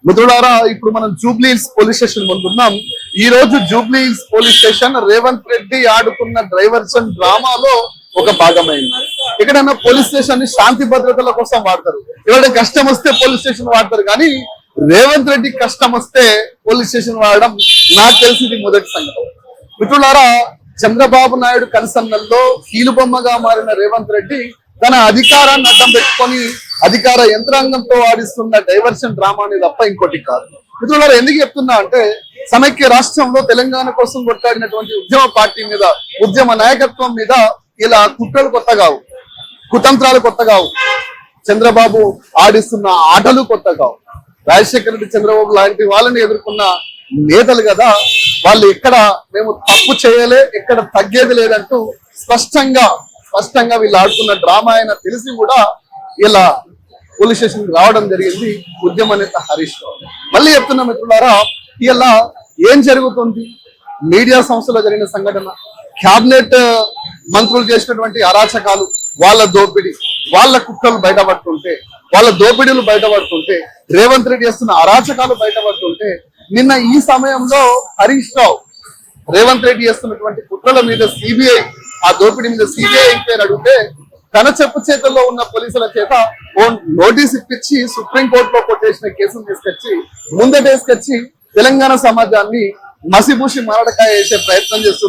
మిత్రులారా, ఇప్పుడు మనం జూబ్లీహిల్స్ పోలీస్ స్టేషన్ ముందున్నాం. ఈ రోజు జూబ్లీహిల్స్ పోలీస్ స్టేషన్ రేవంత్ రెడ్డి ఆడుతున్న డ్రైవర్సన్ డ్రామాలో ఒక భాగమైంది. ఎక్కడైనా పోలీస్ స్టేషన్ ని శాంతి భద్రతల కోసం వాడతారు, ఎవరైనా కష్టం వస్తే పోలీస్ స్టేషన్ వాడతారు. కానీ రేవంత్ రెడ్డి కష్టం వస్తే పోలీస్ స్టేషన్ వాడడం నాకు తెలిసింది మొదటి సంగతి. మిత్రులారా, చంద్రబాబు నాయుడు కన్సన్నల్లో కీలుబొమ్మగా మారిన రేవంత్ రెడ్డి తన అధికారాన్ని అడ్డం పెట్టుకొని అధికార యంత్రాంగంతో ఆడిస్తున్న డైవర్షన్ డ్రామా అనేది తప్ప ఇంకోటి కాదు. మిత్రులారా, ఎందుకు చెప్తున్నా అంటే సమైక్య రాష్ట్రంలో తెలంగాణ కోసం కొట్టాడినటువంటి ఉద్యమ పార్టీ మీద, ఉద్యమ నాయకత్వం మీద ఇలా కుట్రలు కొత్త కావు, కుతంత్రాలు కొత్త కావు, చంద్రబాబు ఆడిస్తున్న ఆటలు కొత్త కావు. రాజశేఖర రెడ్డి, చంద్రబాబు లాంటి వాళ్ళని ఎదుర్కొన్న నేతలు కదా వాళ్ళు. ఎక్కడ మేము తప్పు చేయలే, ఎక్కడ తగ్గేది లేదంటూ స్పష్టంగా వీళ్ళు ఆడుతున్న డ్రామా అయినా తెలిసి కూడా ఇలా పోలీస్ స్టేషన్ రావడం జరిగింది ఉద్యమ నేత హరీష్ రావు. మళ్ళీ చెప్తున్న మిత్రులారా, ఇలా ఏం జరుగుతుంది? మీడియా సంస్థలో జరిగిన సంఘటన, క్యాబినెట్ మంత్రులు చేసినటువంటి అరాచకాలు, వాళ్ళ దోపిడీ, వాళ్ళ కుట్రలు బయటపడుతుంటే, వాళ్ళ దోపిడీలు బయటపడుతుంటే, రేవంత్ రెడ్డి చేస్తున్న అరాచకాలు బయటపడుతుంటే, నిన్న ఈ సమయంలో హరీష్ రావు రేవంత్ రెడ్డి చేస్తున్నటువంటి కుట్రల మీద సిబిఐ, ఆ దోపిడీ మీద సిబిఐ ఎంక్వైరీ అడిగితే తన చెప్పు చేతుల్లో ఉన్న పోలీసుల చేత ఓ నోటీస్ ఇప్పించి సుప్రీంకోర్టులో కొట్టేసిన కేసును తీసుకొచ్చి ముందటేసుకొచ్చి తెలంగాణ సమాజాన్ని మసిబూసి మారడకాయ వేసే ప్రయత్నం చేస్తున్నారు.